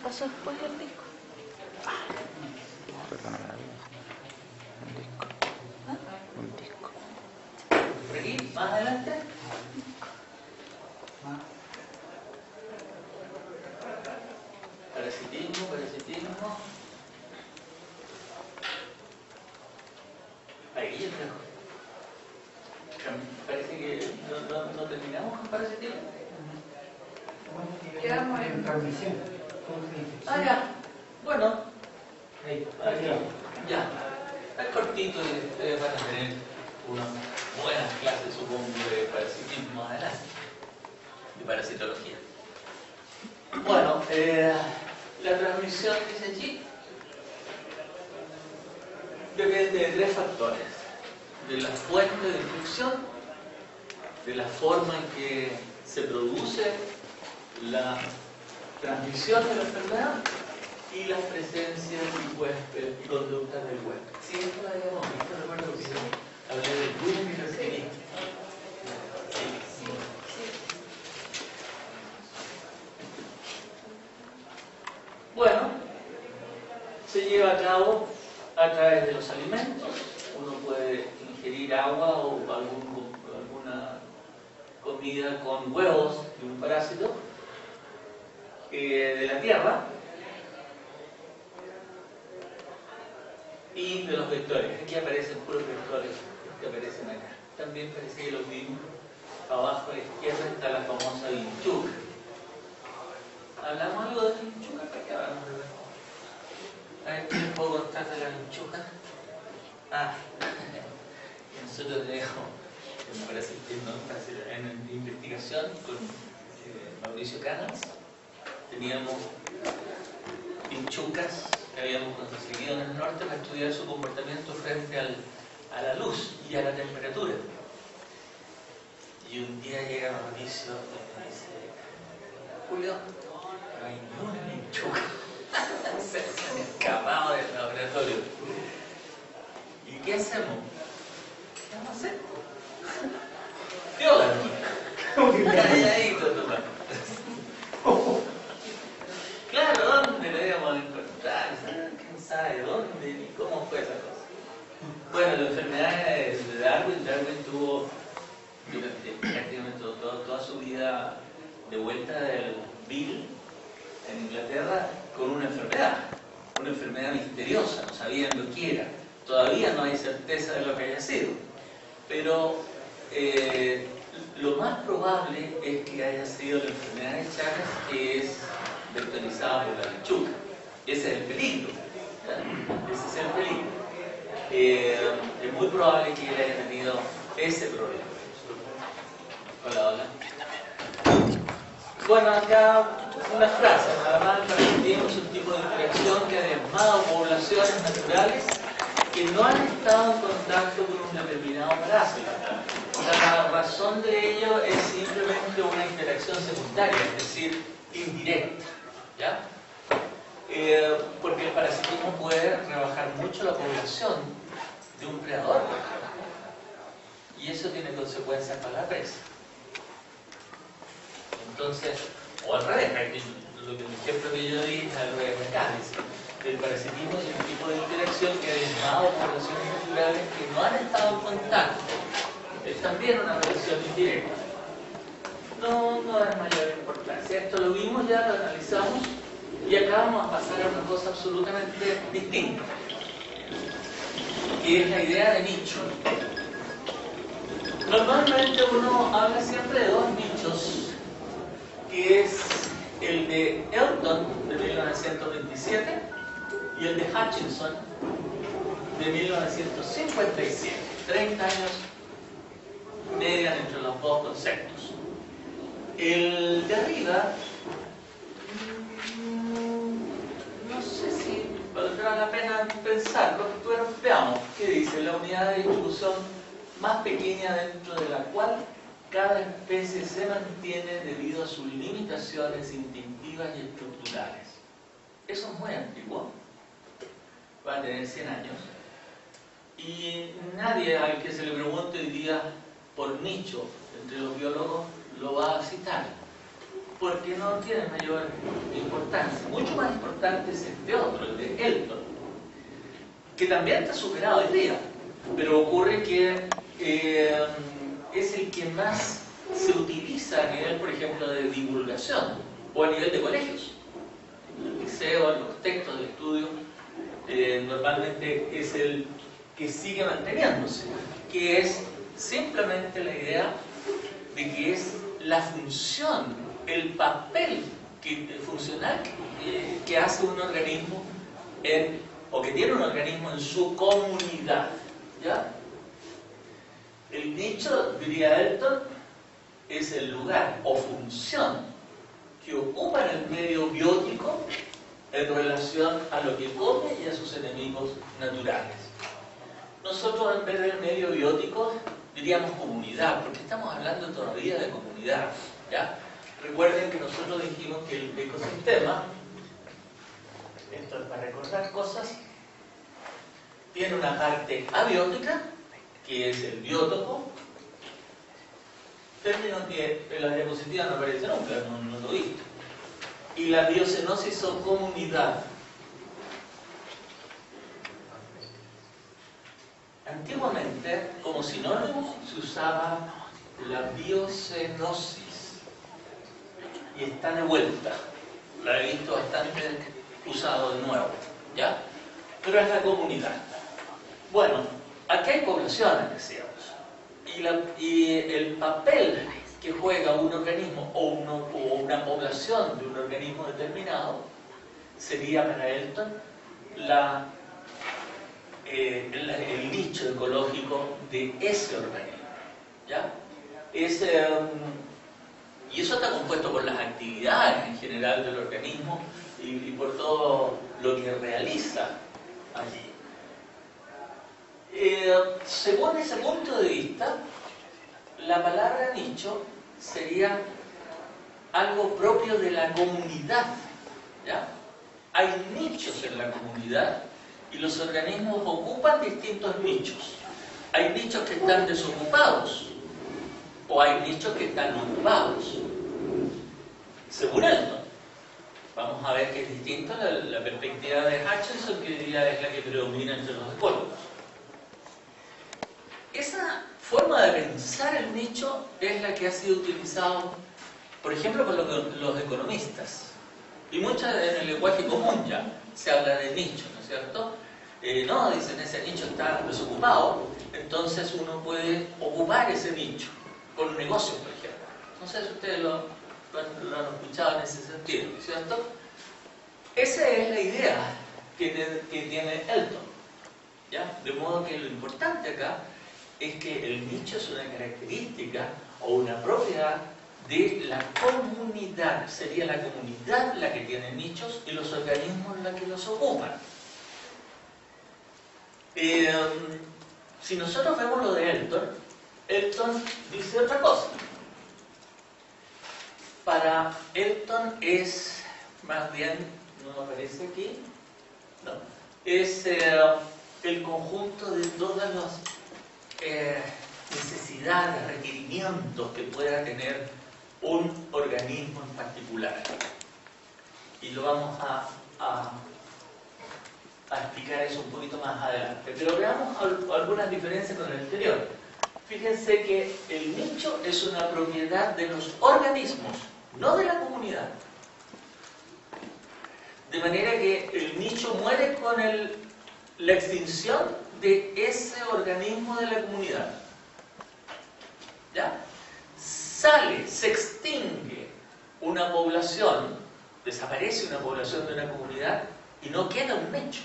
¿Qué pasó después del disco? Perdóname la vida. Un disco. ¿Ah? Un disco. Por aquí, más adelante. Parasitismo. Ahí yo creo. Parece que no terminamos con parasitismo. Quedamos en transmisión. Ah, ya. Bueno. Ahí, ya. Es cortito y ustedes van a tener unas buenas clases, supongo, de parasitismo adelante. De parasitología. Bueno, la transmisión, dice allí, depende de tres factores: de la fuente de infección, de la forma en que se produce la transmisión de la enfermedad y las presencias y huéspedes y conductas del huésped. Sí, esto lo habíamos visto, recuerdo que hablé del bullying y del cinismo. Bueno, se lleva a cabo a través de los alimentos. Uno puede ingerir agua o alguna comida con huevos de un parásito de la tierra y de los vectores. Aquí aparecen puros vectores que aparecen acá. También parece que los vimos. Abajo a la izquierda está la famosa vinchuca. ¿Hablamos algo de la vinchuca? ¿Para qué hablamos de la? A ver, ¿qué les puedo contar de la vinchuca? Nosotros tenemos, me parece que en investigación con Mauricio Canals, teníamos vinchucas que habíamos conseguido en el norte para estudiar su comportamiento frente a la luz y a la temperatura. Y un día llega Mauricio y me dice: Julio, no hay ni una vinchuca. Se han escapado del laboratorio. ¿Y qué hacemos? ¿Qué vamos a hacer? Viola, calladito, Claro, ¿dónde lo íbamos a encontrar? ¿Quién sabe dónde ni cómo fue esa cosa? Bueno, la enfermedad de Darwin tuvo durante prácticamente toda su vida de vuelta del Bill en Inglaterra con una enfermedad misteriosa, no sabían lo que era. Todavía no hay certeza de lo que haya sido, pero lo más probable es que haya sido la enfermedad de Chagas, que es vectorizada por la vinchuca. Ese es el peligro. Ese es el peligro. Es muy probable que él haya tenido ese problema. Hola. Bueno, acá una frase, nada más: el parasitismo es un tipo de interacción que ha diezmado poblaciones naturales que no han estado en contacto con un determinado parásito. La razón de ello es simplemente una interacción secundaria, es decir, indirecta, ¿ya? Porque el parasitismo puede rebajar mucho la población de un predador, y eso tiene consecuencias para la presa. Entonces, o al revés, el ejemplo que yo di es al revés acá. El parasitismo es un tipo de interacción que ha diezmado poblaciones naturales que no han estado en contacto. Es también una relación indirecta. No es mayor importancia. Esto lo vimos ya, lo analizamos, y acá vamos a pasar a una cosa absolutamente distinta, que es la idea de nicho. Normalmente uno habla siempre de dos nichos, que es el de Elton de 1927 y el de Hutchinson de 1957. 30 años median entre los dos conceptos. El de arriba, no sé si valdrá la pena pensarlo, pero veamos qué dice: la unidad de distribución más pequeña dentro de la cual cada especie se mantiene debido a sus limitaciones instintivas y estructurales. Eso es muy antiguo, va a tener 100 años, y nadie al que se le pregunte hoy día por nicho entre los biólogos lo va a citar. porque no tiene mayor importancia. Mucho más importante es este otro, el de Elton, que también está superado hoy día, pero ocurre que es el que más se utiliza a nivel, por ejemplo, de divulgación o a nivel de colegios. En el liceo, en los textos de estudio, normalmente es el que sigue manteniéndose, que es simplemente la idea de que es la función, el papel funcional que hace un organismo o que tiene un organismo en su comunidad, ¿ya? El nicho, diría Elton, es el lugar o función que ocupa en el medio biótico en relación a lo que come y a sus enemigos naturales. Nosotros, en vez del medio biótico, diríamos comunidad, porque estamos hablando todavía de comunidad, ¿ya? Recuerden que nosotros dijimos que el ecosistema, esto es para recordar cosas, tiene una parte abiótica, que es el biótopo, término que en la diapositiva no aparece nunca, no lo vi. Y la biocenosis o comunidad. Antiguamente, como sinónimo, se usaba la biocenosis. Y está de vuelta. La he visto bastante usado de nuevo, ¿ya? Pero es la comunidad. Bueno, aquí hay poblaciones, decíamos. Y el papel que juega un organismo o una población de un organismo determinado sería para Elton el nicho ecológico de ese organismo, ¿ya? Y eso está compuesto por las actividades en general del organismo y por todo lo que realiza allí. Según ese punto de vista, la palabra nicho sería algo propio de la comunidad, ¿ya? Hay nichos en la comunidad y los organismos ocupan distintos nichos. Hay nichos que están desocupados o hay nichos que están ocupados. Según esto, vamos a ver que es distinto la perspectiva de Hutchinson, que diría es la que predomina entre los ecólogos. Esa forma de pensar el nicho es la que ha sido utilizada, por ejemplo, por los economistas. Y muchas en el lenguaje común ya se habla de nicho, ¿no es cierto? No, dicen, ese nicho está desocupado, entonces uno puede ocupar ese nicho con negocios, por ejemplo. No sé si ustedes lo han escuchado en ese sentido, ¿no es cierto? Esa es la idea que tiene Elton, ¿ya? De modo que lo importante acá es que el nicho es una característica o una propiedad de la comunidad. Sería la comunidad la que tiene nichos y los organismos la que los ocupan. Si nosotros vemos lo de Elton dice otra cosa. Para Elton es más bien, no aparece aquí, no, es el conjunto de todas las necesidades, requerimientos que pueda tener un organismo en particular. Y lo vamos a explicar eso un poquito más adelante. Pero veamos algunas diferencias con el anterior. Fíjense que el nicho es una propiedad de los organismos, no de la comunidad. De manera que el nicho muere con la extinción de ese organismo de la comunidad. ¿Ya? Se extingue una población, desaparece una población de una comunidad y no queda un nicho.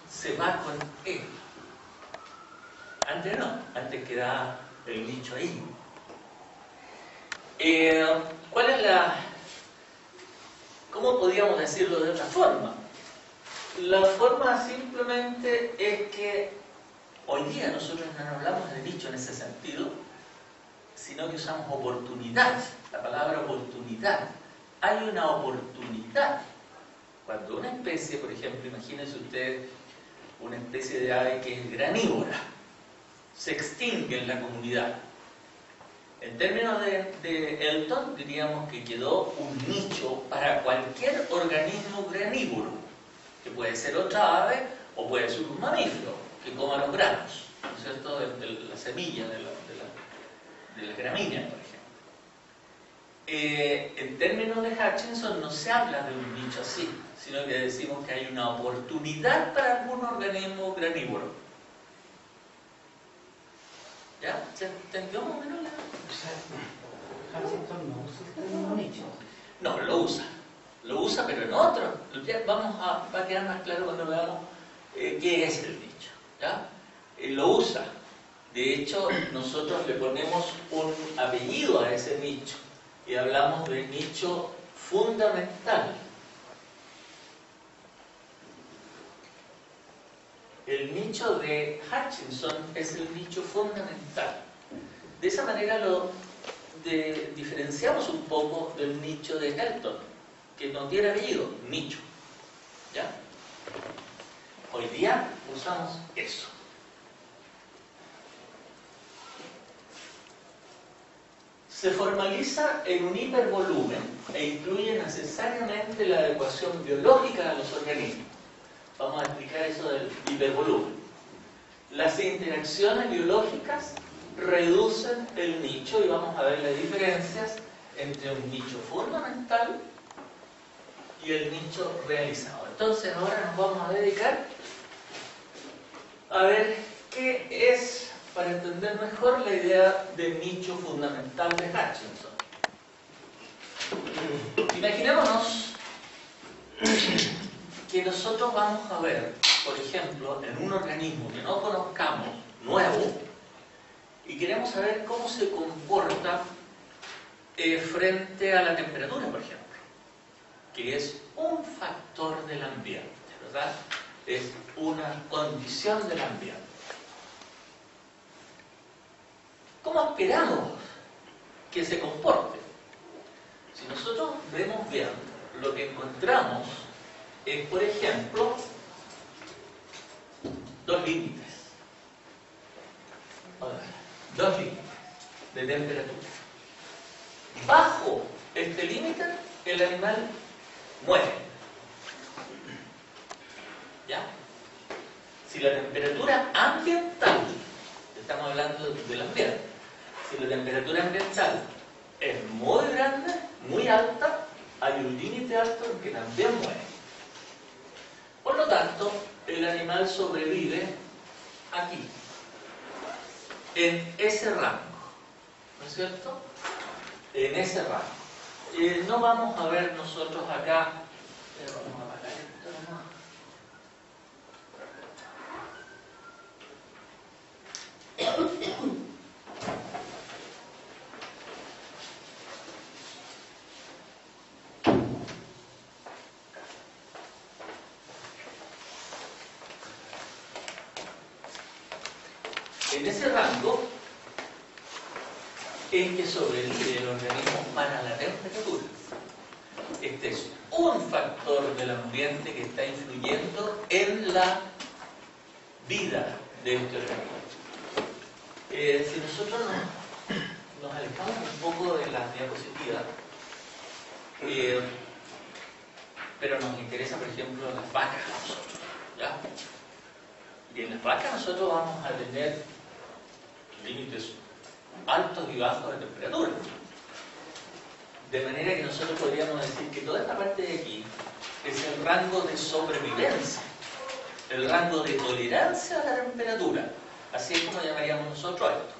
Se va con él. Antes no, antes quedaba el nicho ahí. ¿Cuál es ¿Cómo podríamos decirlo de otra forma? La forma simplemente es que hoy día nosotros no hablamos de nicho en ese sentido, sino que usamos oportunidad, la palabra oportunidad. Hay una oportunidad. Cuando una especie, por ejemplo, imagínense ustedes una especie de ave que es granívora, se extingue en la comunidad. En términos de Elton, diríamos que quedó un nicho para cualquier organismo granívoro, que puede ser otra ave o puede ser un mamífero que coma los granos, ¿no es cierto?, de la semilla de la gramínea, por ejemplo. En términos de Hutchinson no se habla de un nicho así, sino que decimos que hay una oportunidad para algún organismo granívoro. ¿Ya? ¿Se entendió más o menos la...? Hutchinson no usa el término nicho. No, lo usa pero en otro. Ya va a quedar más claro cuando veamos qué es el nicho. ¿Ya? Lo usa. De hecho, nosotros le ponemos un apellido a ese nicho y hablamos de nicho fundamental. El nicho de Hutchinson es el nicho fundamental. De esa manera diferenciamos un poco del nicho de Elton, que no tiene apellido, nicho. ¿Ya? Hoy día usamos eso. Se formaliza en un hipervolumen e incluye necesariamente la adecuación biológica de los organismos. Vamos a explicar eso del hipervolumen. Las interacciones biológicas reducen el nicho y vamos a ver las diferencias entre un nicho fundamental y el nicho realizado. Entonces ahora nos vamos a dedicar a ver qué es, para entender mejor la idea del nicho fundamental de Hutchinson. Imaginémonos que nosotros vamos a ver, por ejemplo, en un organismo que no conozcamos, nuevo, y queremos saber cómo se comporta frente a la temperatura, por ejemplo, que es un factor del ambiente, ¿verdad? Es una condición del ambiente. ¿Cómo esperamos que se comporte? Si nosotros vemos bien, lo que encontramos es, por ejemplo, dos límites. Dos límites de temperatura. Bajo este límite, el animal muere. ¿Ya? Si la temperatura ambiental, estamos hablando del ambiente, si la temperatura ambiental es muy grande, muy alta, hay un límite alto en que también muere. Por lo tanto, el animal sobrevive aquí, en ese rango, ¿no es cierto? En ese rango. No vamos a ver nosotros acá, vamos a apagar esto nomás. En ese rango es que sobrevive el organismo para la temperatura. Este es un factor del ambiente que está influyendo en la vida de este organismo. Si nosotros nos alejamos un poco de las diapositivas, pero nos interesa, por ejemplo, las vacas a nosotros, ¿ya? Y en las vacas nosotros vamos a tener límites altos y bajos de temperatura. De manera que nosotros podríamos decir que toda esta parte de aquí es el rango de sobrevivencia, el rango de tolerancia a la temperatura. Así es como llamaríamos nosotros esto,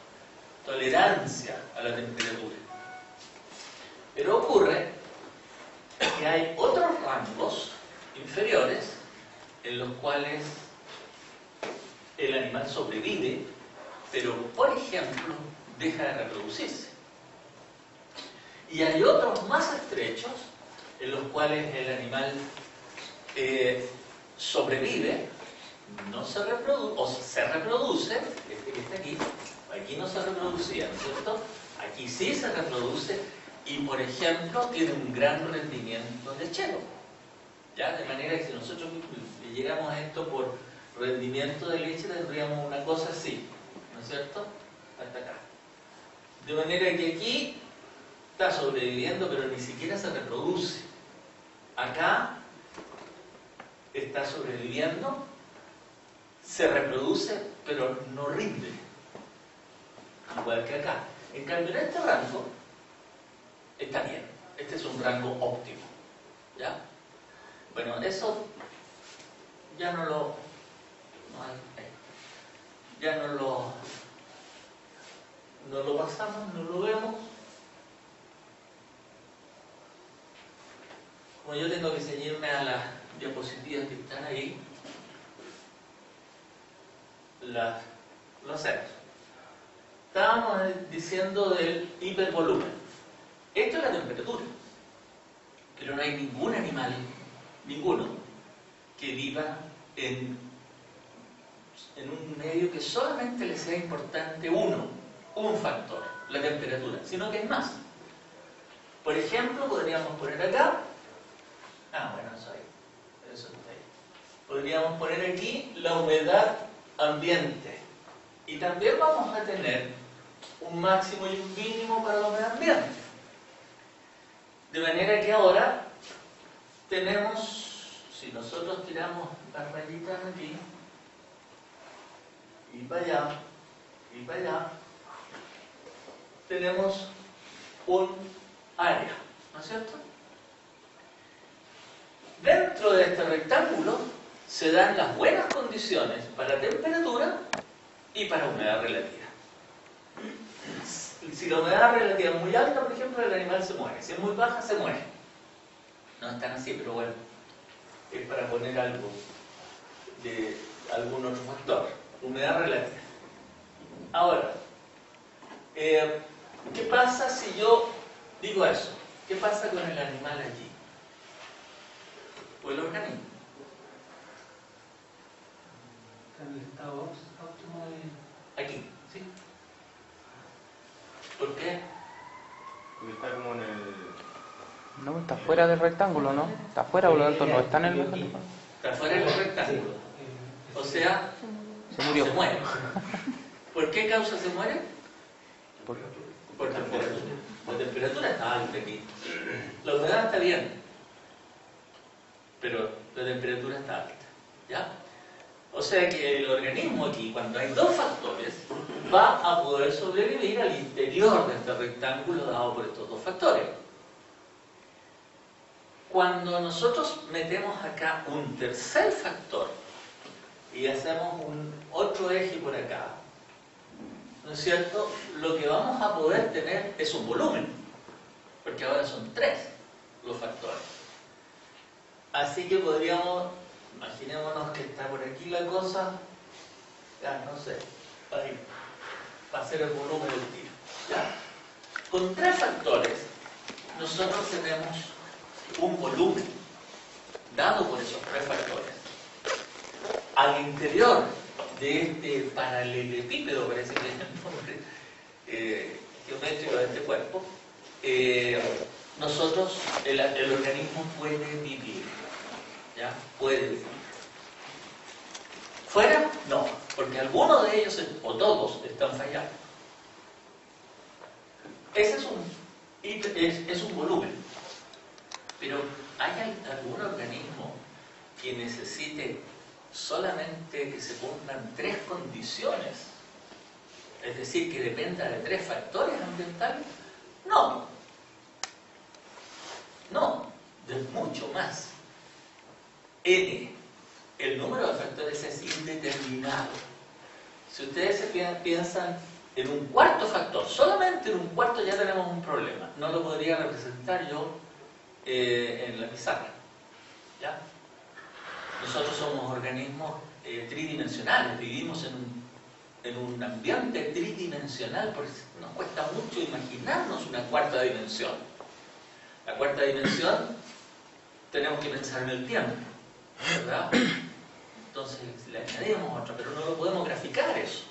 tolerancia a la temperatura. Pero ocurre que hay otros rangos inferiores en los cuales el animal sobrevive, pero, por ejemplo, deja de reproducirse. Y hay otros más estrechos en los cuales el animal sobrevive, no se reproduce, o se reproduce, este que está aquí no se reproducía, ¿no es cierto? Aquí sí se reproduce y, por ejemplo, tiene un gran rendimiento lechero. ¿Ya? De manera que si nosotros llegamos a esto por rendimiento de leche, tendríamos una cosa así, ¿no es cierto? Hasta acá. De manera que aquí está sobreviviendo, pero ni siquiera se reproduce. Acá está sobreviviendo, se reproduce, pero no rinde. Igual que acá. En cambio, en este rango está bien. Este es un rango óptimo. ¿Ya? Bueno, eso ya no lo... ya no lo pasamos, no lo vemos. Como yo tengo que ceñirme a las diapositivas que están ahí, lo hacemos. Estábamos diciendo del hipervolumen. Esto es la temperatura. Pero no hay ningún animal, ninguno, que viva en un medio que solamente le sea importante un factor, la temperatura, sino que hay más. Por ejemplo, podríamos poner acá, bueno, eso está ahí. Podríamos poner aquí la humedad ambiente. Y también vamos a tener un máximo y un mínimo para la humedad ambiente. De manera que ahora tenemos, si nosotros tiramos las rayitas aquí, y para allá, tenemos un área, ¿no es cierto? Dentro de este rectángulo se dan las buenas condiciones para temperatura y para humedad relativa. Si la humedad relativa es muy alta, por ejemplo, el animal se muere. Si es muy baja, se muere. No es tan así, pero bueno, es para poner algo de algún otro factor. Humedad relativa. Ahora, ¿qué pasa si yo digo eso? ¿Qué pasa con el animal allí? O el organismo. En el estado óptimo de... Aquí, ¿sí? ¿Por qué? Porque está como en el... No, está fuera del rectángulo, ¿no? Está fuera, por lo tanto no está en el rectángulo. Está fuera del rectángulo. O sea, Se murió. se muere. ¿Por qué causa se muere? Por temperatura. La temperatura está alta aquí. La humedad está bien, pero la temperatura está alta. ¿Ya? O sea que el organismo aquí, cuando hay dos factores, va a poder sobrevivir al interior de este rectángulo dado por estos dos factores. Cuando nosotros metemos acá un tercer factor y hacemos un otro eje por acá, ¿no es cierto? Lo que vamos a poder tener es un volumen, porque ahora son tres los factores. Así que podríamos, imaginémonos que está por aquí la cosa, ya no sé, ahí, va a ser el volumen del tiro. ¿Ya? Con tres factores, nosotros tenemos un volumen dado por esos tres factores. Al interior de este paralelepípedo, parece que es el nombre geométrico de este cuerpo, nosotros, el organismo puede vivir. ¿Ya? Puede vivir. ¿Fuera? No, porque algunos de ellos, o todos, están fallando. Ese es un volumen. Pero ¿hay algún organismo que necesite solamente que se cumplan tres condiciones? Es decir, que dependa de tres factores ambientales. No. No, de mucho más. N, el número de factores es indeterminado. Si ustedes se piensan en un cuarto factor, solamente en un cuarto ya tenemos un problema. No lo podría representar yo en la pizarra. ¿Ya? Nosotros somos organismos tridimensionales, vivimos en un ambiente tridimensional, porque nos cuesta mucho imaginarnos una cuarta dimensión. La cuarta dimensión tenemos que pensar en el tiempo, ¿verdad? Entonces le añadimos otra, pero no lo podemos graficar eso.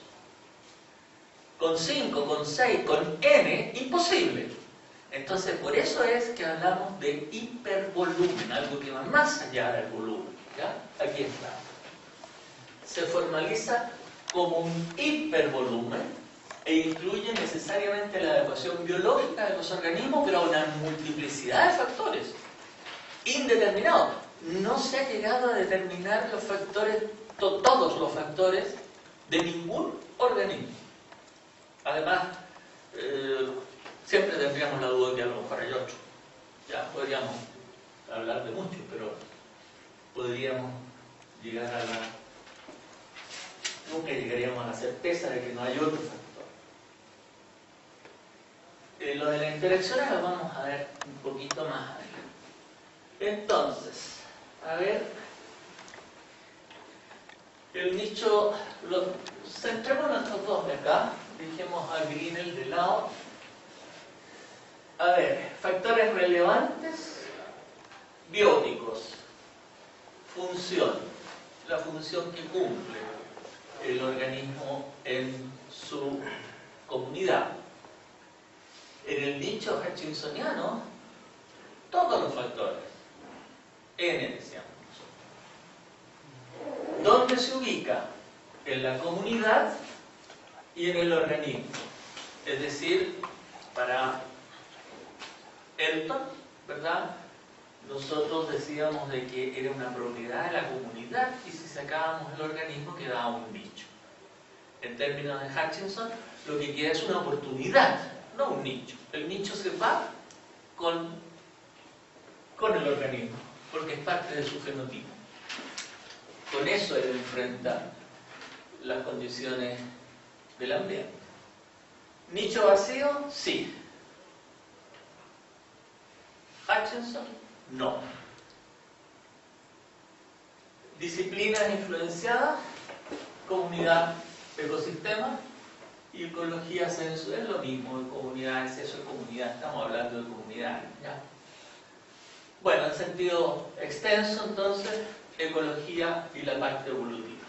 Con 5, con 6, con n, imposible. Entonces por eso es que hablamos de hipervolumen, algo que va más allá del volumen. ¿Ya? Aquí está. Se formaliza como un hipervolumen e incluye necesariamente la adecuación biológica de los organismos, pero a una multiplicidad de factores indeterminados. No se ha llegado a determinar los factores, todos los factores de ningún organismo. Además, siempre tendríamos la duda que a lo mejor hay otro. Ya podríamos hablar de muchos, pero podríamos llegar a la... Nunca llegaríamos a la certeza de que no hay otro factor. Lo de las interacciones lo vamos a ver un poquito más adelante. Entonces, a ver, el nicho, centrémonos en estos dos de acá, dejemos a Grinnell de lado. A ver, factores relevantes, bióticos, función, la función que cumple el organismo en su comunidad. En el nicho hutchinsoniano, todos los factores, N decíamos. ¿Dónde se ubica? En la comunidad y en el organismo. Es decir, para Elton, ¿verdad? Nosotros decíamos de que era una propiedad de la comunidad y si sacábamos el organismo quedaba un nicho. En términos de Hutchinson, lo que queda es una oportunidad, no un nicho. El nicho se va con el organismo, porque es parte de su fenotipo. Con eso él enfrenta las condiciones del ambiente. ¿Nicho vacío? Sí. Hutchinson, no. Disciplinas influenciadas, comunidad, ecosistema, y ecología, censo, es lo mismo, comunidades, eso es comunidad, estamos hablando de comunidades, ¿ya? Bueno, en sentido extenso, entonces, ecología y la parte evolutiva.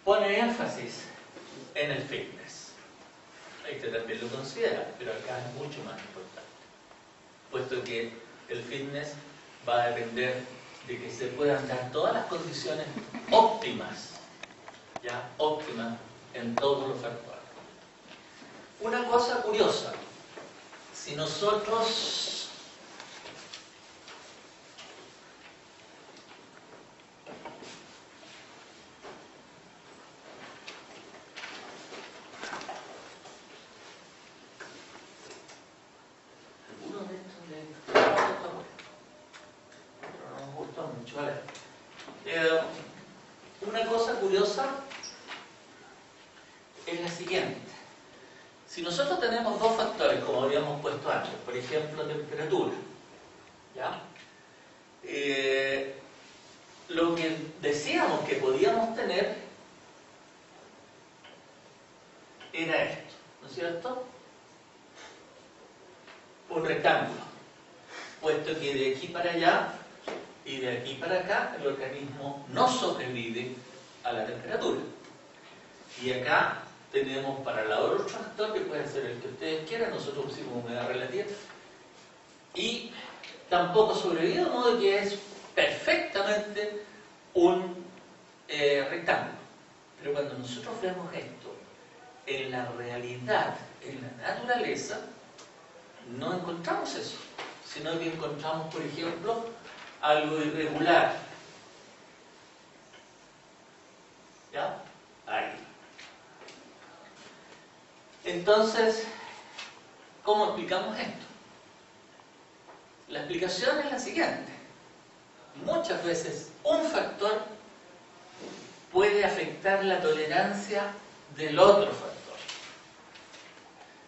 Pone énfasis en el fitness. Este también lo considera, pero acá es mucho más importante, puesto que el fitness va a depender de que se puedan dar todas las condiciones óptimas, ya, óptimas en todos los factores. Una cosa curiosa, si nosotros una cosa curiosa es la siguiente. Si nosotros tenemos dos factores, como habíamos puesto antes, por ejemplo, temperatura, ¿ya? Lo que decíamos que podíamos tener era esto, ¿no es cierto? Un rectángulo, puesto que de aquí para allá y de aquí para acá el organismo no sobrevive a la temperatura. Y acá tenemos para el lado otro factor que puede ser el que ustedes quieran, nosotros pusimos humedad relativa, y tampoco sobrevive, de modo que es perfectamente un rectángulo. Pero cuando nosotros vemos esto en la realidad, en la naturaleza, no encontramos eso, sino que encontramos, por ejemplo, algo irregular. ¿Ya? Ahí. Entonces, ¿cómo explicamos esto? La explicación es la siguiente. Muchas veces un factor puede afectar la tolerancia del otro factor.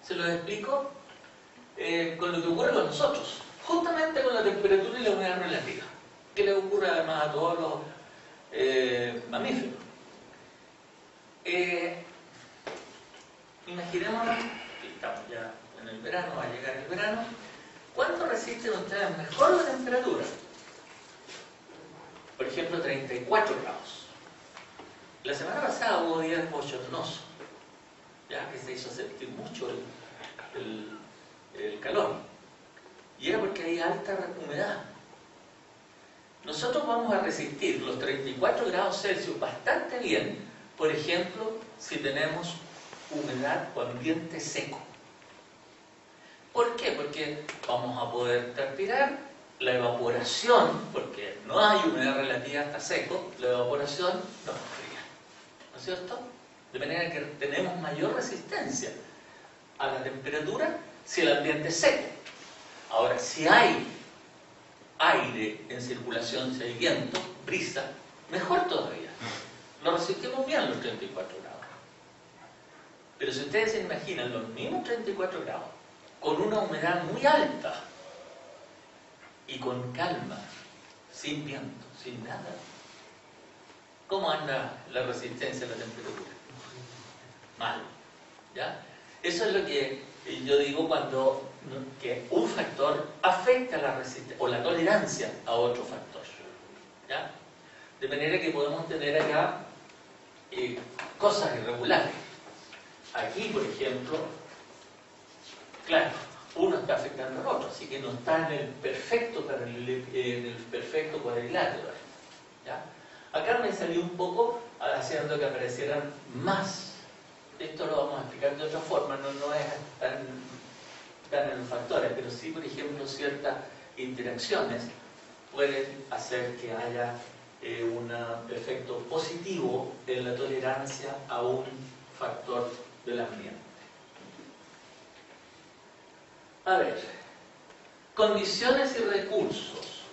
¿Se lo explico? Con lo que ocurre con nosotros, justamente con la temperatura y la humedad relativa, que le ocurre además a todos los mamíferos. Imaginémonos que estamos ya en el verano, va a llegar el verano. ¿Cuánto resisten ustedes mejor la temperatura? Por ejemplo, 34 grados. La semana pasada hubo días bochornosos, ya que se hizo sentir mucho el calor. Y era porque hay alta humedad. Nosotros vamos a resistir los 34 grados Celsius bastante bien, por ejemplo, si tenemos humedad o ambiente seco. ¿Por qué? Porque vamos a poder transpirar, la evaporación, porque no hay humedad relativa, está seco, la evaporación nos enfría, ¿no es cierto? De manera que tenemos mayor resistencia a la temperatura si el ambiente es seco. Ahora, si hay aire en circulación, si hay viento, brisa, mejor todavía. Lo resistimos bien los 34 grados. Pero si ustedes se imaginan los mismos 34 grados, con una humedad muy alta y con calma, sin viento, sin nada, ¿cómo anda la resistencia a la temperatura? Mal, ¿ya? Eso es lo que yo digo cuando que un factor afecta la resistencia o la tolerancia a otro factor, ¿ya? De manera que podemos tener acá cosas irregulares. Aquí, por ejemplo, claro, uno está afectando al otro, así que no está en el perfecto cuadrilátero, ¿ya? Acá me salió un poco haciendo que aparecieran más. Esto lo vamos a explicar de otra forma, no es tan en los factores, pero sí, por ejemplo, ciertas interacciones pueden hacer que haya un efecto positivo en la tolerancia a un factor del ambiente. A ver, condiciones y recursos.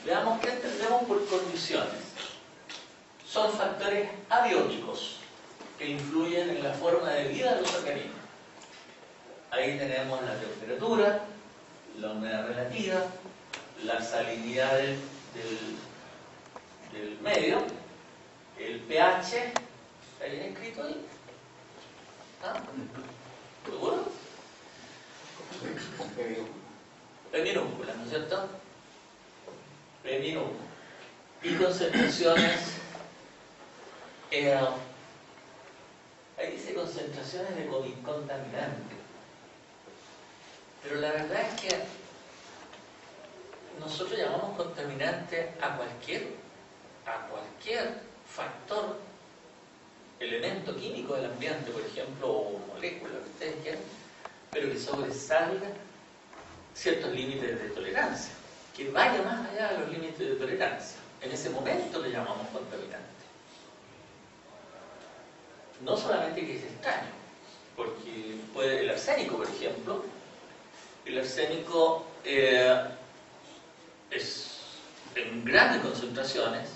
Veamos qué entendemos por condiciones. Son factores abióticos que influyen en la forma de vida de los organismos. Ahí tenemos la temperatura, la humedad relativa, la salinidad del medio, el pH. ¿Está bien escrito ahí? ¿Ah? ¿Seguro? P minúscula, ¿no es cierto? P minúscula. Y concentraciones, ahí dice concentraciones de contaminantes. Pero la verdad es que nosotros llamamos contaminante a cualquier factor, elemento químico del ambiente, por ejemplo, o molécula, que ustedes quieran, pero que sobresalga ciertos límites de tolerancia, que vaya más allá de los límites de tolerancia. En ese momento le llamamos contaminante. No solamente que es extraño, porque el arsénico, por ejemplo, el arsénico es en grandes concentraciones,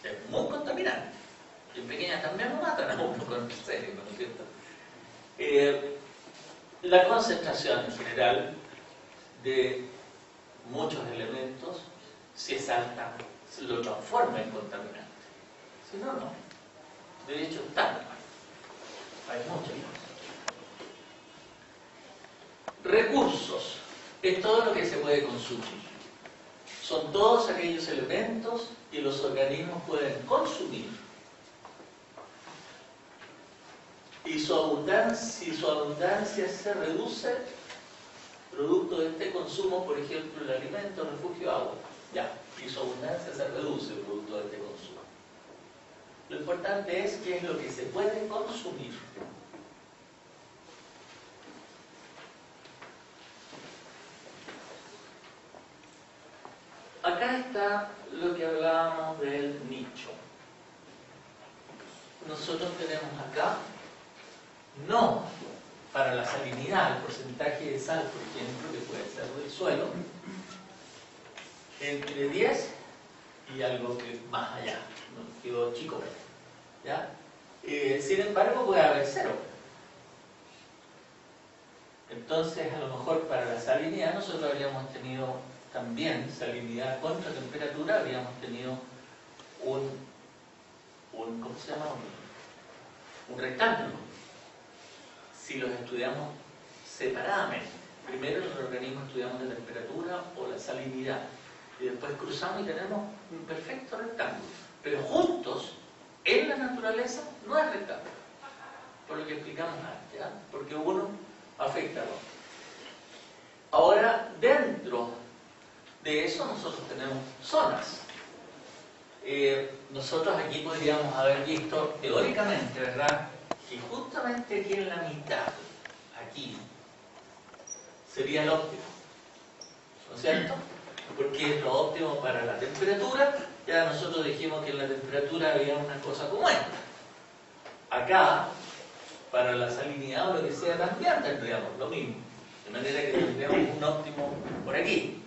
es muy contaminante. Y en pequeñas también lo matan a uno con arsénico, ¿no es cierto? La concentración en general de muchos elementos, si es alta, lo transforma en contaminante. Si no, no. De hecho, está. Hay muchos. Recursos. Es todo lo que se puede consumir. Son todos aquellos elementos que los organismos pueden consumir. Y si su abundancia se reduce, producto de este consumo, por ejemplo, el alimento, refugio, agua. Ya. Y su abundancia se reduce, producto de este consumo. Lo importante es qué es lo que se puede consumir. Acá está lo que hablábamos del nicho. Nosotros tenemos acá, no para la salinidad, el porcentaje de sal, por ejemplo, que puede ser del suelo, entre 10 y algo que más allá, no digo chico, ¿ya? Sin embargo, puede haber 0. Entonces, a lo mejor para la salinidad nosotros habríamos tenido también salinidad contra temperatura, habríamos tenido un ¿cómo se llama? Un rectángulo. Si los estudiamos separadamente. Primero en el organismo estudiamos la temperatura o la salinidad. Y después cruzamos y tenemos un perfecto rectángulo. Pero juntos, en la naturaleza, no es rectángulo. Por lo que explicamos antes, ¿ya? Porque uno afecta al otro. Ahora, dentro de eso nosotros tenemos zonas. Nosotros aquí podríamos haber visto teóricamente, ¿verdad?, que justamente aquí en la mitad, aquí, sería el óptimo, ¿no es cierto? Porque es lo óptimo para la temperatura. Ya nosotros dijimos que en la temperatura había una cosa como esta. Acá, para la salinidad o lo que sea, también tendríamos lo mismo. De manera que tendríamos un óptimo por aquí.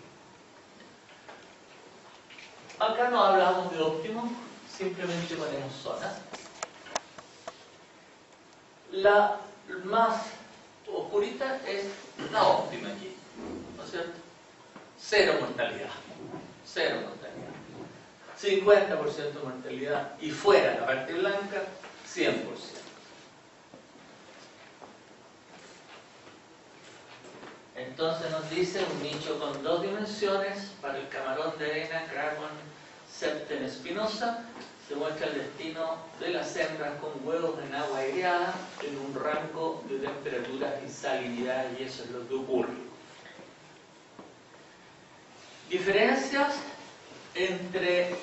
Acá no hablamos de óptimo, simplemente ponemos zonas. La más oscurita es la óptima aquí, ¿no es cierto? Cero mortalidad. 50% mortalidad y fuera la parte blanca, 100%. Entonces nos dice un nicho con 2 dimensiones para el camarón de arena Cragon septen espinosa. Se muestra el destino de las hembras con huevos en agua aireada en un rango de temperaturas y salinidad, y eso es lo que ocurre. Diferencias entre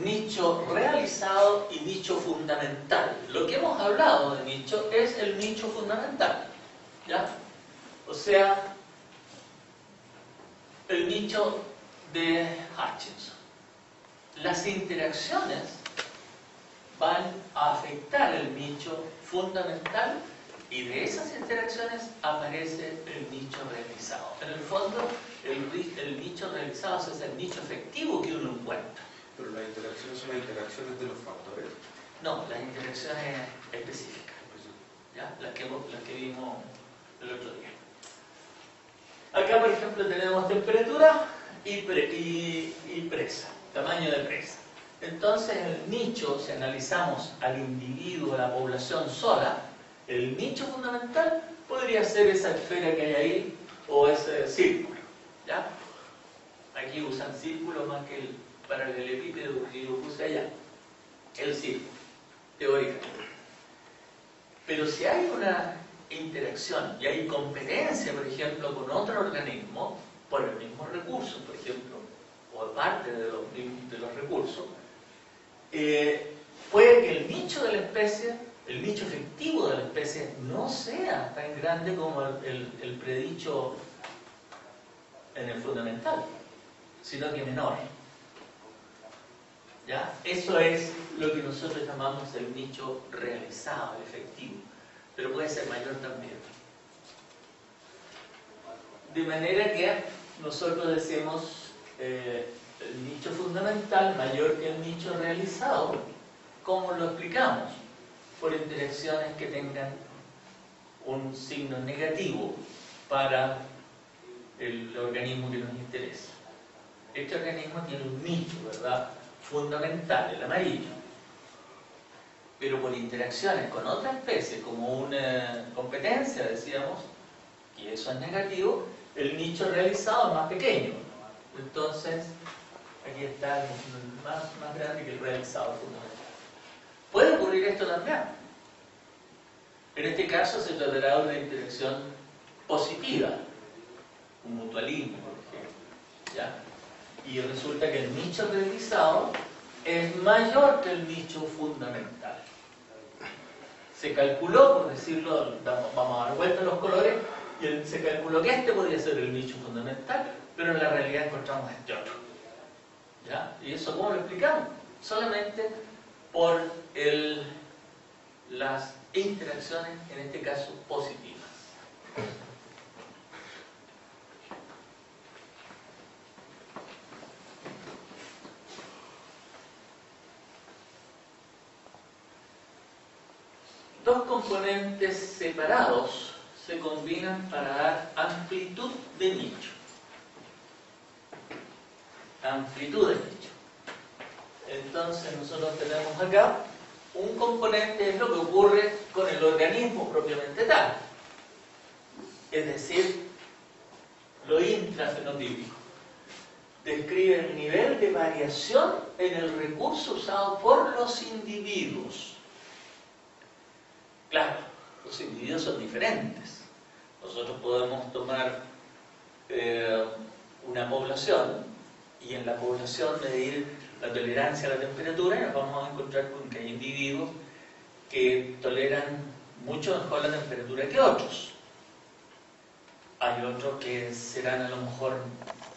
nicho realizado y nicho fundamental. Lo que hemos hablado de nicho es el nicho fundamental, ¿ya? O sea, el nicho de Hutchinson. Las interacciones van a afectar el nicho fundamental y de esas interacciones aparece el nicho realizado. En el fondo, el nicho realizado es el nicho efectivo que uno encuentra. ¿Pero las interacciones son las interacciones de los factores? No, las interacciones específicas, ¿ya? Las que vimos el otro día. Acá, por ejemplo, tenemos temperatura y presa, tamaño de presa. Entonces, el nicho, si analizamos al individuo, a la población sola, el nicho fundamental podría ser esa esfera que hay ahí o ese círculo, ¿ya? Aquí usan círculo más que el paralelepípedo que yo puse allá, el círculo, teóricamente. Pero si hay una interacción y hay competencia, por ejemplo, con otro organismo por el mismo recurso, por ejemplo, o parte de los recursos, puede que el nicho de la especie, el nicho efectivo de la especie, no sea tan grande como el predicho en el fundamental, sino que menor. ¿Ya? Eso es lo que nosotros llamamos el nicho realizado, efectivo, pero puede ser mayor también. De manera que nosotros decimos el nicho fundamental mayor que el nicho realizado. ¿Cómo lo explicamos? Por interacciones que tengan un signo negativo para el organismo que nos interesa. Este organismo tiene un nicho, ¿verdad?, fundamental, el amarillo, pero por interacciones con otra especie, como una competencia, decíamos, que eso es negativo, el nicho realizado es más pequeño. Entonces, aquí está más grande que el realizado fundamental. Puede ocurrir esto también. En este caso se tratará de una interacción positiva, un mutualismo, por ejemplo, ¿ya? Y resulta que el nicho realizado es mayor que el nicho fundamental. Se calculó, por decirlo, vamos a dar vuelta a los colores, y se calculó que este podría ser el nicho fundamental, pero en la realidad encontramos este otro. ¿Ya? ¿Y eso cómo lo explicamos? Solamente por las interacciones, en este caso positivas. Dos componentes separados se combinan para dar amplitud de nicho. Amplitud de nicho. Entonces nosotros tenemos acá un componente, es lo que ocurre con el organismo propiamente tal. Es decir, lo intrafenotípico. Describe el nivel de variación en el recurso usado por los individuos. Claro, los individuos son diferentes. Nosotros podemos tomar una población y en la población medir la tolerancia a la temperatura y nos vamos a encontrar con que hay individuos que toleran mucho mejor la temperatura que otros. Hay otros que serán a lo mejor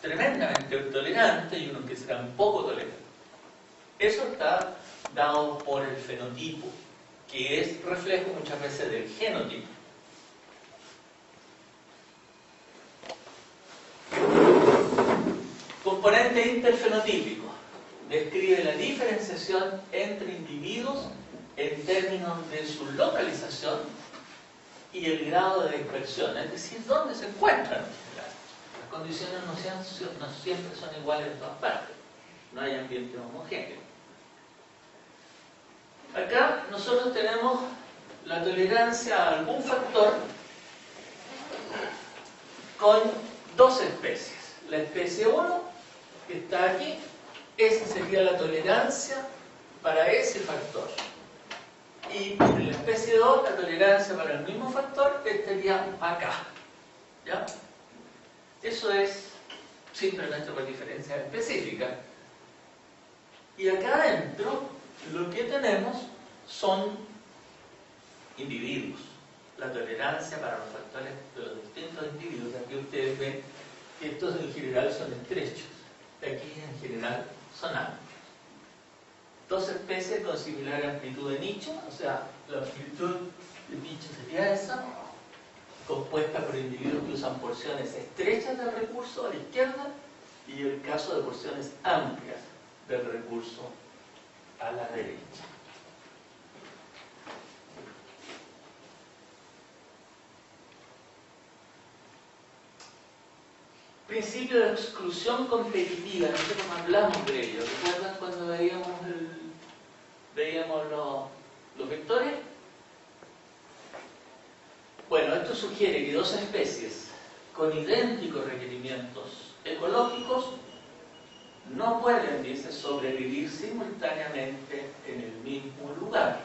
tremendamente tolerantes y unos que serán poco tolerantes. Eso está dado por el fenotipo, que es reflejo muchas veces del genotipo. Componente interfenotípico. Describe la diferenciación entre individuos en términos de su localización y el grado de dispersión, es decir, dónde se encuentran. Las condiciones no siempre son iguales en todas partes, no hay ambiente homogéneo. Acá nosotros tenemos la tolerancia a algún factor con dos especies. La especie 1, que está aquí, esa sería la tolerancia para ese factor. Y en la especie 2, la tolerancia para el mismo factor estaría acá. ¿Ya? Eso es simplemente por diferencia específica. Y acá adentro, lo que tenemos son individuos. La tolerancia para los factores de los distintos individuos. Aquí ustedes ven que estos en general son estrechos. Aquí en general son amplios. Dos especies con similar amplitud de nicho, o sea, la amplitud de nicho sería esa, compuesta por individuos que usan porciones estrechas del recurso a la izquierda y el caso de porciones amplias del recurso a la derecha. Principio de exclusión competitiva, nosotros hablamos de ello. ¿Recuerdan cuando veíamos los vectores? Bueno, esto sugiere que dos especies con idénticos requerimientos ecológicos no pueden, dice, sobrevivir simultáneamente en el mismo lugar.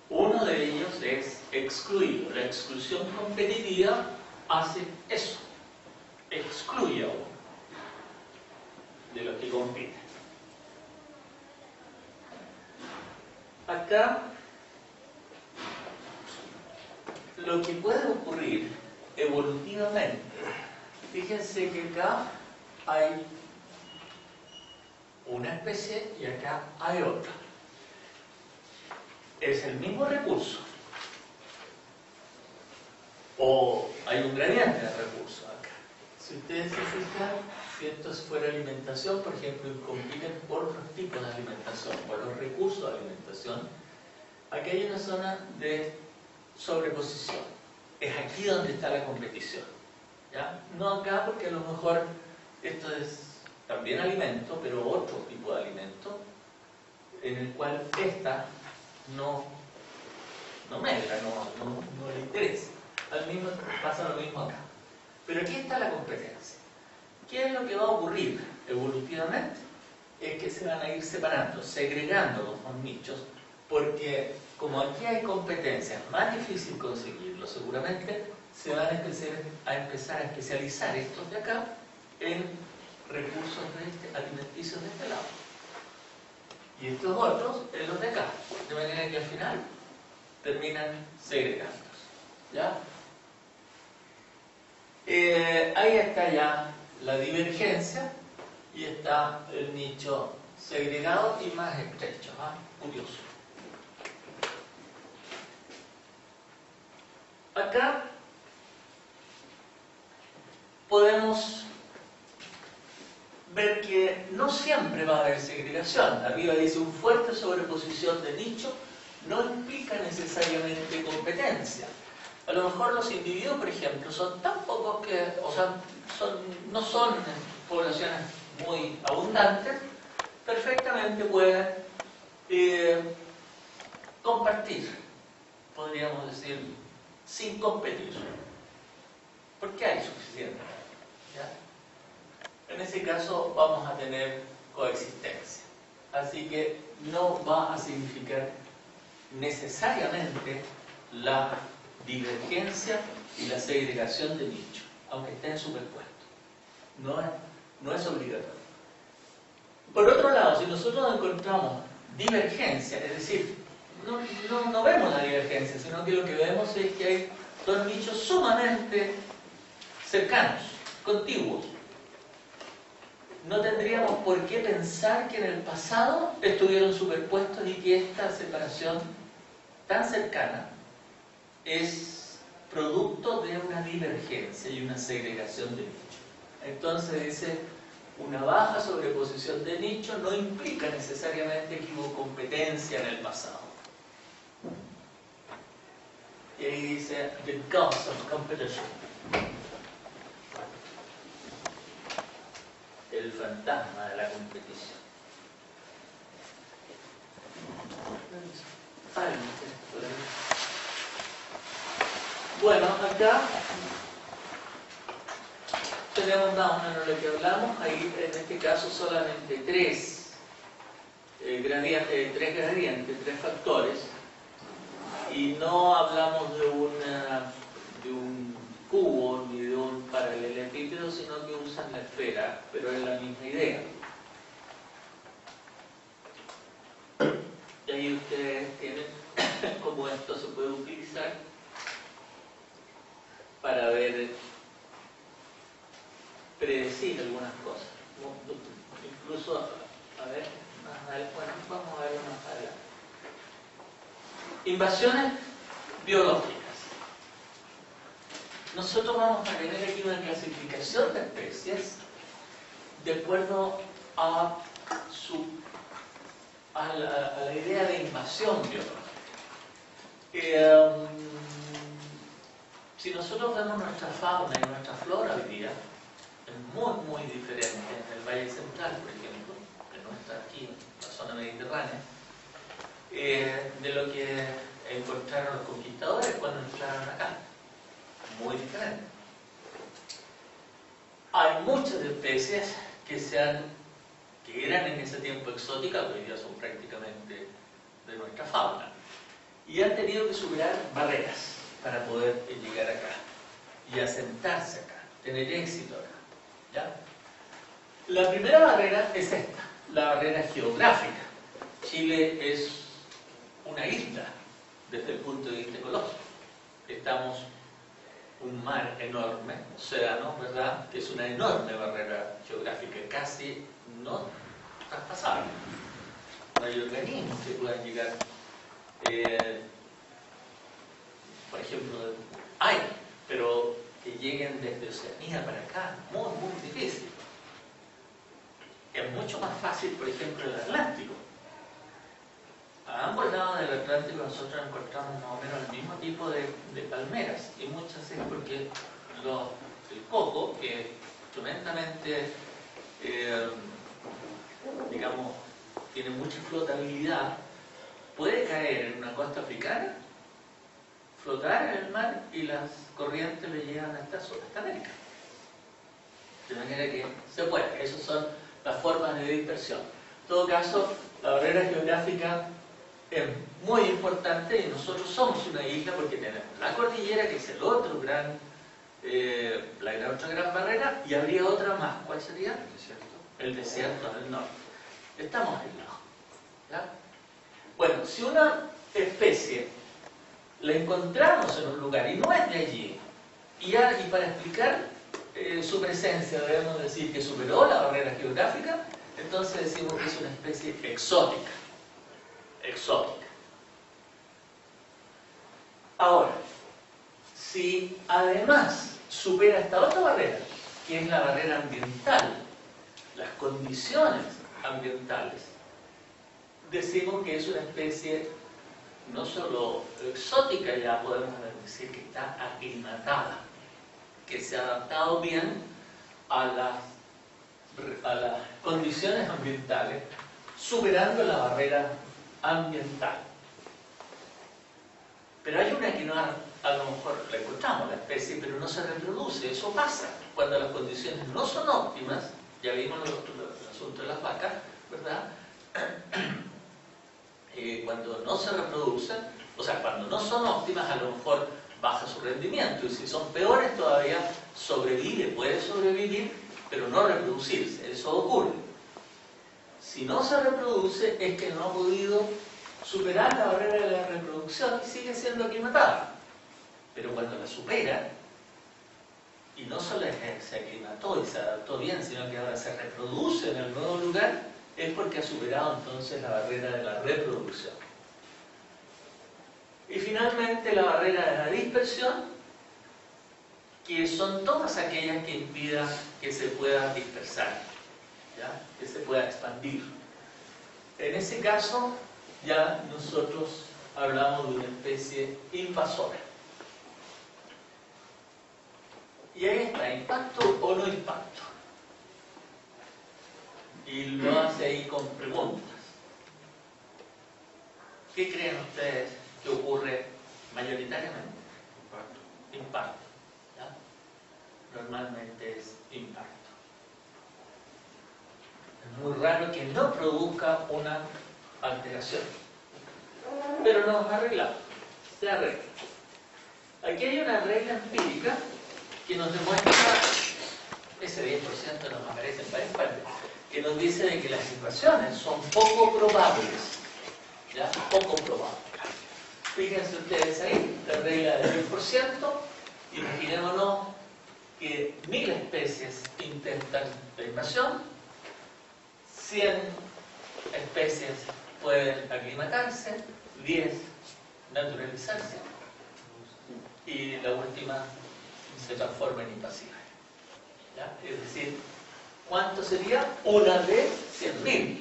Uno de ellos es excluido. La exclusión competitiva hace eso. Excluye a uno de los que compiten. Acá lo que puede ocurrir evolutivamente, fíjense que acá hay una especie y acá hay otra. Es el mismo recurso o hay un gradiente de recursos acá. Si ustedes se fijan, si esto fuera alimentación, por ejemplo, y compiten por otros tipos de alimentación, por los recursos de alimentación, aquí hay una zona de sobreposición. Es aquí donde está la competición. ¿Ya? No acá, porque a lo mejor esto es también alimento, pero otro tipo de alimento, en el cual esta no medra, no le interesa. Al mismo pasa lo mismo acá. Pero aquí está la competencia. ¿Qué es lo que va a ocurrir evolutivamente? Es que se van a ir separando, segregando los dos nichos, porque como aquí hay competencia, es más difícil conseguirlo, seguramente se van a empezar a especializar estos de acá en recursos alimenticios de este lado. Y estos otros en los de acá. De manera que al final terminan segregándose. ¿Ya? Ahí está ya la divergencia y está el nicho segregado y más estrecho. Curioso. Acá podemos ver que no siempre va a haber segregación. Arriba dice un fuerte sobreposición de nicho no implica necesariamente competencia. A lo mejor los individuos, por ejemplo, son tan pocos que, o sea, no son poblaciones muy abundantes, perfectamente pueden compartir, podríamos decir, sin competir, porque hay suficiente. ¿Ya? En ese caso vamos a tener coexistencia, así que no va a significar necesariamente la divergencia y la segregación de nicho, aunque estén superpuestos. No es obligatorio. Por otro lado, si nosotros encontramos divergencia, es decir, no vemos la divergencia, sino que lo que vemos es que hay dos nichos sumamente cercanos, contiguos. No tendríamos por qué pensar que en el pasado estuvieron superpuestos y que esta separación tan cercana es producto de una divergencia y una segregación de nichos. Entonces dice, una baja sobreposición de nichos no implica necesariamente que hubo competencia en el pasado. Y ahí dice, the cause of competition. El fantasma de la competición. Bueno, acá tenemos más o menos lo que hablamos. Ahí en este caso solamente tres gradientes, tres factores. Y no hablamos de un cubo ni de un paralelepípedo, sino que usan la esfera, pero es la misma idea. Y ahí ustedes tienen cómo esto se puede utilizar para predecir algunas cosas. Incluso, a ver, más adelante, bueno, vamos a ver más adelante. Invasiones biológicas. Nosotros vamos a tener aquí una clasificación de especies de acuerdo a la idea de invasión biológica. Si nosotros vemos nuestra fauna y nuestra flora hoy día, es muy diferente en el Valle Central, por ejemplo, que no está aquí en la zona mediterránea, de lo que encontraron los conquistadores cuando entraron acá. Muy diferente. Hay muchas especies que eran en ese tiempo exóticas, hoy día son prácticamente de nuestra fauna, y han tenido que superar barreras para poder llegar acá y asentarse acá, tener éxito acá. ¿Ya? La primera barrera es esta, la barrera geográfica. Chile es una isla desde el punto de vista ecológico. Estamos un mar enorme, océano, ¿verdad? Que es una enorme barrera geográfica, casi no traspasable. No hay organismos que puedan llegar, por ejemplo, hay, pero que lleguen desde Oceanía para acá, muy difícil. Es mucho más fácil, por ejemplo, el Atlántico. A ambos lados del Atlántico nosotros encontramos más o menos el mismo tipo de palmeras, y muchas es porque el coco, que es tremendamente, digamos, tiene mucha flotabilidad, puede caer en una costa africana, flotar en el mar y las corrientes le llegan hasta América. De manera que se puede. Esas son las formas de dispersión. En todo caso, la barrera geográfica es muy importante y nosotros somos una isla porque tenemos la cordillera, que es el otro la otra gran barrera, y habría otra más. ¿Cuál sería? El desierto del norte. Estamos aislados. ¿Ya? Bueno, si una especie la encontramos en un lugar y no es de allí, y para explicar su presencia debemos decir que superó la barrera geográfica, entonces decimos que es una especie exótica. Ahora, si además supera esta otra barrera, que es la barrera ambiental, las condiciones ambientales, decimos que es una especie no solo exótica, ya podemos decir que está aclimatada, que se ha adaptado bien a las condiciones ambientales, superando la barrera ambiental. Pero hay una que no, a lo mejor la encontramos, la especie, pero no se reproduce. Eso pasa cuando las condiciones no son óptimas. Ya vimos el asunto de las vacas, ¿verdad? Cuando no se reproducen, o sea, cuando no son óptimas, a lo mejor baja su rendimiento, y si son peores todavía, puede sobrevivir, pero no reproducirse. Eso ocurre. Si no se reproduce, es que no ha podido superar la barrera de la reproducción y sigue siendo aclimatada. Pero cuando la supera, y no solo se aclimató y se adaptó bien, sino que ahora se reproduce en el nuevo lugar, es porque ha superado entonces la barrera de la reproducción. Y finalmente la barrera de la dispersión, que son todas aquellas que impidan que se pueda dispersar, ¿ya? Que se pueda expandir. En ese caso, ya nosotros hablamos de una especie invasora. Y ahí está, impacto o no impacto. Y lo hace ahí con preguntas. ¿Qué creen ustedes que ocurre mayoritariamente? Impacto. ¿Ya? Normalmente es impacto. Es muy raro que no produzca una alteración. Pero nos arreglamos. Se arregla. Aquí hay una regla empírica que nos demuestra, ese 10% nos aparece en varias partes, que nos dice de que las situaciones son poco probables. ¿Ya? Poco probables. Fíjense ustedes ahí, la regla del 10%, imaginémonos que 1000 especies intentan la invasión, 100 especies pueden aclimatarse, 10 naturalizarse, y la última se transforma en invasiva. ¿Ya? Es decir, ¿cuánto sería? Una de 100.000.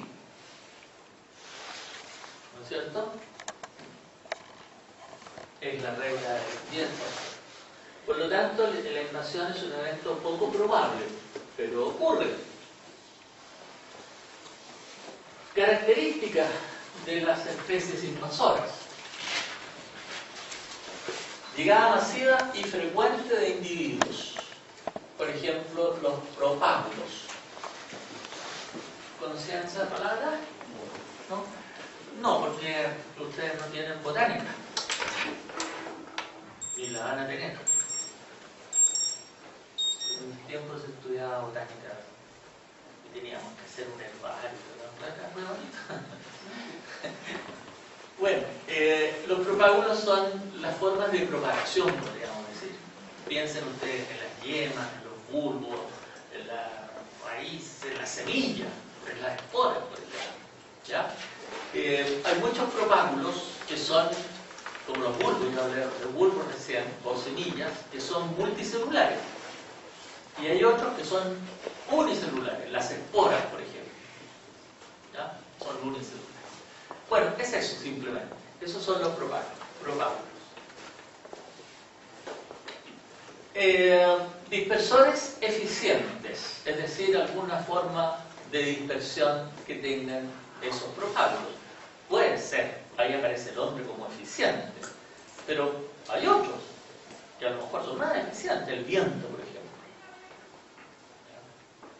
¿No es cierto? Es la regla del 10%. Por lo tanto, la invasión es un evento poco probable, pero ocurre. Características de las especies invasoras. Llegada masiva y frecuente de individuos. Por ejemplo, los propágulos. ¿Conocían esa palabra? ¿No? No, porque ustedes no tienen botánica. Y la van a tener. En mis tiempos se estudiaba botánica y teníamos que hacer un herbario. Muy bonito. Bueno, los propágulos son las formas de propagación, podríamos decir. Piensen ustedes en las yemas, en los bulbos, en la raíz, en la semilla, en las esporas, por ejemplo. ¿Ya? Hay muchos propágulos que son, como los bulbos, yo hablé de bulbos recién, o semillas, que son multicelulares. Y hay otros que son unicelulares, las esporas, por ejemplo. ¿Ya? Son unicelulares. Bueno, es eso simplemente. Esos son los propágulos. Dispersores eficientes, es decir, alguna forma de dispersión que tengan esos propágulos. Puede ser, ahí aparece el hombre como eficiente, pero hay otros que a lo mejor son más eficientes, el viento, por ejemplo.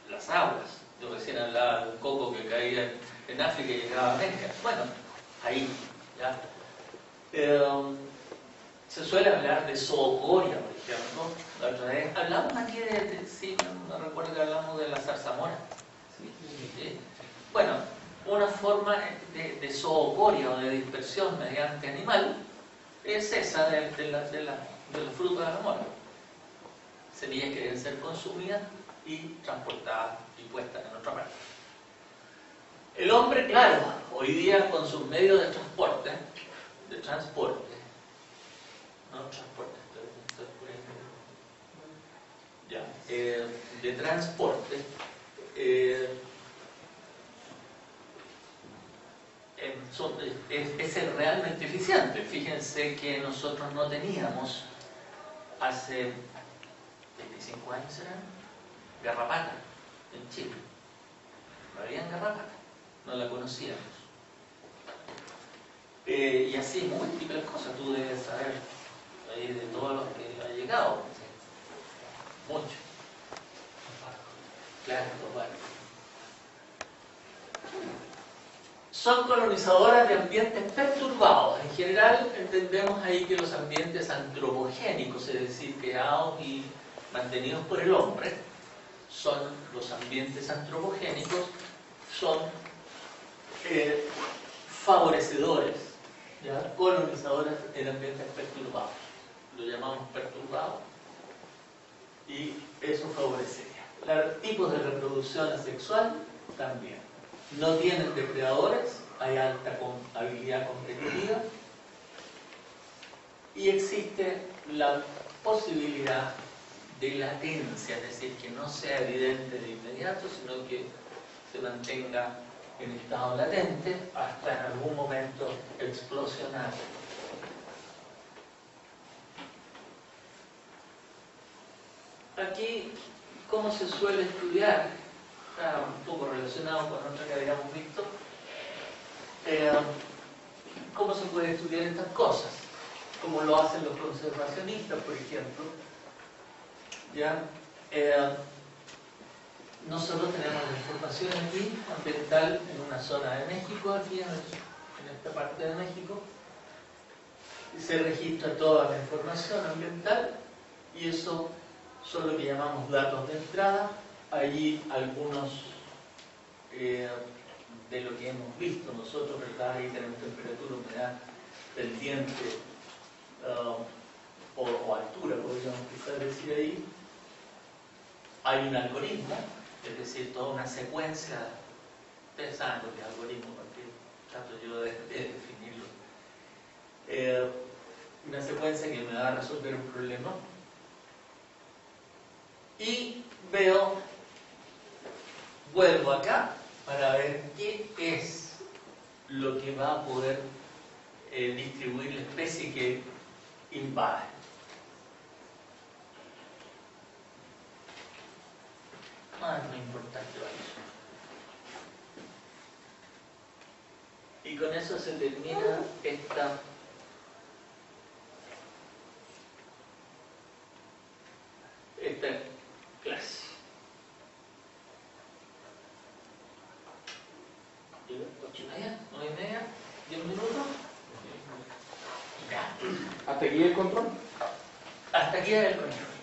Las aguas. Yo recién hablaba de un coco que caía en África y llegaba a América. Bueno, ahí, ¿ya? Se suele hablar de zoocoria, por ejemplo. La otra vez hablamos aquí sí, no recuerdo que hablamos de la zarzamora. ¿Sí? Bueno, una forma de zoocoria o de dispersión mediante animal es esa de los frutos de la mora. Semillas que deben ser consumidas y transportadas y puestas en otra parte. El hombre, claro, hoy día con sus medios de transporte, es realmente eficiente. Fíjense que nosotros no teníamos hace 25 años, garrapata en Chile. No había garrapata, no la conocíamos. Y así múltiples cosas, tú debes saber de todos los que ha llegado. Mucho. Claro, bueno. Son colonizadoras de ambientes perturbados. En general entendemos ahí que los ambientes antropogénicos, es decir, creados y mantenidos por el hombre, son los ambientes antropogénicos, son favorecedores ¿ya? Colonizadores en ambientes perturbados. Lo llamamos perturbados y eso favorecería. Los tipos de reproducción asexual también. No tienen depredadores, hay alta habilidad competitiva y existe la posibilidad de latencia, es decir, que no sea evidente de inmediato, sino que se mantenga en estado latente hasta en algún momento explosionar. Aquí, ¿cómo se suele estudiar? Está un poco relacionado con otra que habíamos visto. ¿Cómo se puede estudiar estas cosas? Como lo hacen los conservacionistas, por ejemplo. ¿Ya? Nosotros tenemos la información aquí, ambiental, en una zona de México, aquí en esta parte de México. Y se registra toda la información ambiental y eso son lo que llamamos datos de entrada. Allí algunos de lo que hemos visto nosotros, ¿verdad? Ahí tenemos temperatura, humedad, pendiente o altura, podríamos quizás decir ahí. Hay un algoritmo, es decir, toda una secuencia. Ustedes saben lo que es algoritmo, porque trato yo de definirlo. Una secuencia que me va a resolver un problema. Y vuelvo acá para ver qué es lo que va a poder distribuir la especie que invade. No es muy importante eso. Y con eso se termina esta clase. ¿8:30? ¿9:30? ¿10 minutos? Ya. ¿Hasta aquí el control? Hasta aquí el control.